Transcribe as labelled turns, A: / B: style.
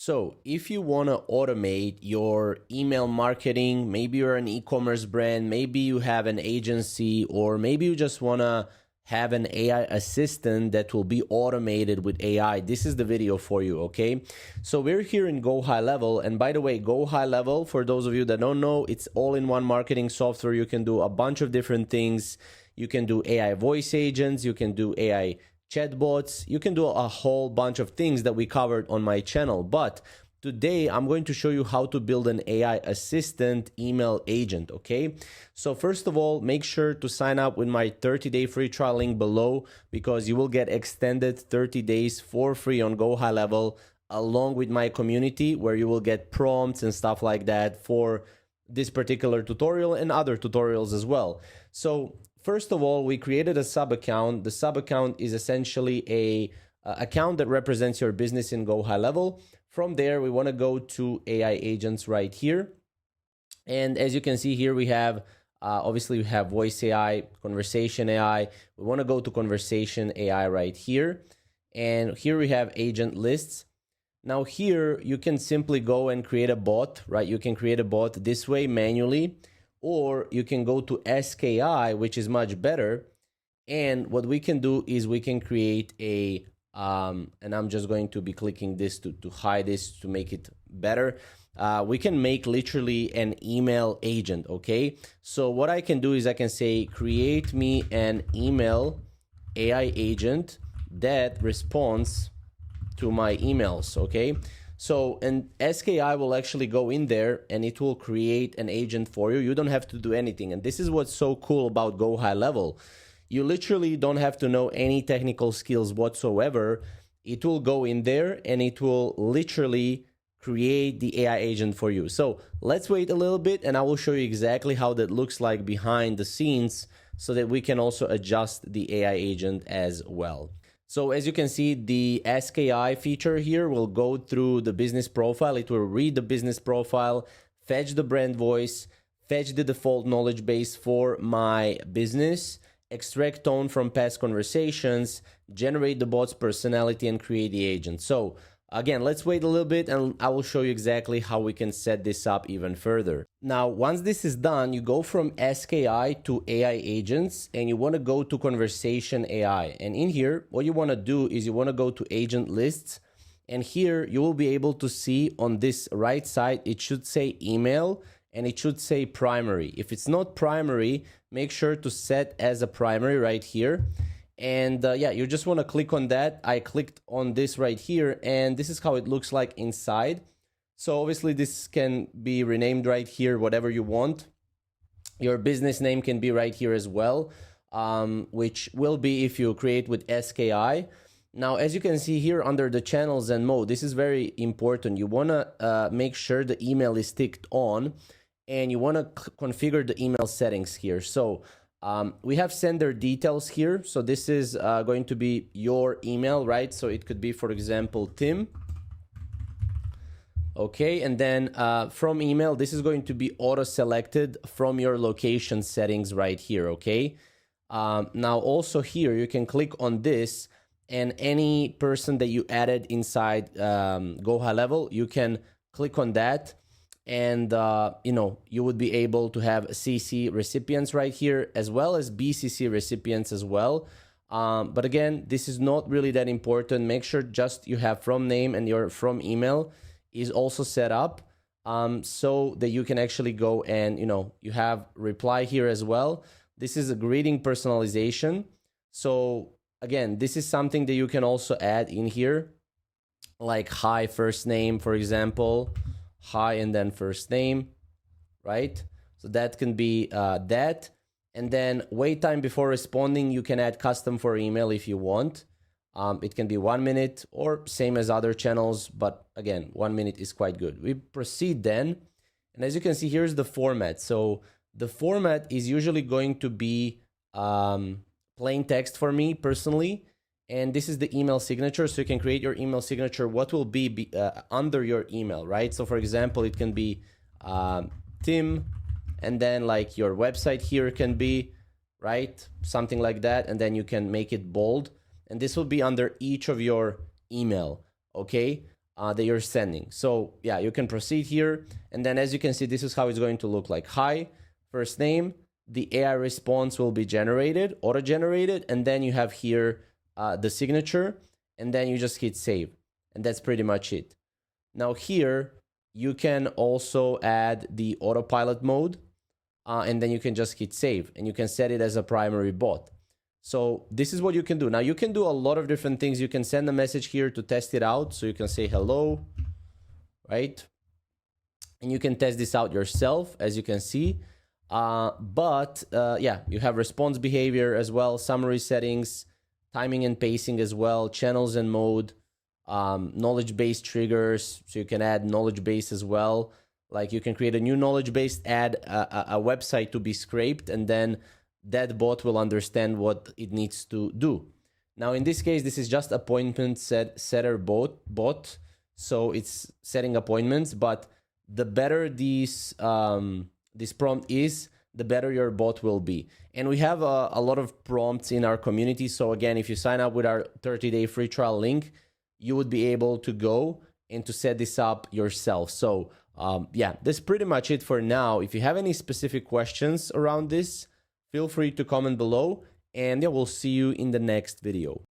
A: So if you want to automate your email marketing, maybe you're an e-commerce brand, maybe you have an agency, or maybe you just want to have an AI assistant that will be automated with AI, this is the video for you, okay? So we're here in Go HighLevel, and by the way, Go HighLevel, for those of you that don't know, it's all-in-one marketing software. You can do a bunch of different things. You can do AI voice agents, you can do AI chatbots, you can do a whole bunch of things that we covered on my channel. But today I'm going to show you how to build an AI assistant email agent, okay? So first of all, make sure to sign up with my 30-day free trial link below, because you will get extended 30 days for free on Go HighLevel, along with my community, where you will get prompts and stuff like that for this particular tutorial and other tutorials as well. So first of all, we created a sub account. The sub account is essentially a account that represents your business in Go HighLevel. From there, we want to go to AI agents right here. And as you can see here, we have, obviously we have voice AI, conversation AI. We want to go to conversation AI right here. And here we have agent lists. Now here, you can simply go and create a bot, right? You can create a bot this way manually, or you can go to SKI, which is much better. And what we can do is we can create a, and I'm just going to be clicking this to hide this to make it better. We can make literally an email agent, okay? So what I can do is I can say, create me an email AI agent that responds to my emails, okay? So, and SKI will actually go in there and it will create an agent for you. You don't have to do anything. And this is what's so cool about Go HighLevel. You literally don't have to know any technical skills whatsoever. It will go in there and it will literally create the AI agent for you. So let's wait a little bit and I will show you exactly how that looks like behind the scenes, so that we can also adjust the AI agent as well. So as you can see, the SKI feature here will go through the business profile. It will read the business profile, fetch the brand voice, fetch the default knowledge base for my business, extract tone from past conversations, generate the bot's personality, and create the agent. So again, let's wait a little bit and I will show you exactly how we can set this up even further. Now, once this is done, you go from SKI to AI agents and you want to go to conversation AI. And in here, what you want to do is you want to go to agent lists. And here you will be able to see on this right side, it should say email and it should say primary. If it's not primary, make sure to set as a primary right here. And yeah, you just want to click on that. I clicked on this right here and this is how it looks like inside. So obviously this can be renamed right here, whatever you want. Your business name can be right here as well, which will be if you create with SKI. Now, as you can see here under the channels and mode, this is very important. You want to make sure the email is ticked on and you want to configure the email settings here. So we have sender details here. So this is going to be your email, right? So it could be, for example, Tim. Okay, and then from email, this is going to be auto-selected from your location settings right here, okay? Now also here, you can click on this and any person that you added inside Go HighLevel, you can click on that. And, you know, you would be able to have CC recipients right here, as well as BCC recipients as well. But again, this is not really that important. Make sure just you have from name and your from email is also set up so that you can actually go and, you know, you have reply here as well. This is a greeting personalization. So again, this is something that you can also add in here, like hi first name, for example. Hi and then first name, right? So that can be that. And then wait time before responding, you can add custom for email if you want. It can be 1 minute or same as other channels, but again, 1 minute is quite good. We proceed then. And as you can see, here's the format. So the format is usually going to be plain text for me personally. And this is the email signature. So you can create your email signature. What will be under your email, right? So for example, it can be Tim, and then like your website here can be, right? Something like that. And then you can make it bold. And this will be under each of your email, okay? that you're sending. So yeah, you can proceed here. And then as you can see, this is how it's going to look like. Hi, first name, the AI response will be generated, auto-generated, and then you have here the signature, and then you just hit save. And that's pretty much it. Now here, you can also add the autopilot mode, and then you can just hit save, and you can set it as a primary bot. So this is what you can do. Now you can do a lot of different things. You can send a message here to test it out. So you can say hello, right? And you can test this out yourself, as you can see. Yeah, you have response behavior as well, summary settings, timing and pacing as well, channels and mode, knowledge base triggers. So you can add knowledge base as well. Like you can create a new knowledge base, add a website to be scraped, and then that bot will understand what it needs to do. Now, in this case, this is just appointment setter bot. So it's setting appointments, but the better this prompt is, the better your bot will be. And we have a lot of prompts in our community. So again, if you sign up with our 30-day free trial link, you would be able to go and to set this up yourself. So yeah, that's pretty much it for now. If you have any specific questions around this, feel free to comment below, and yeah, we'll see you in the next video.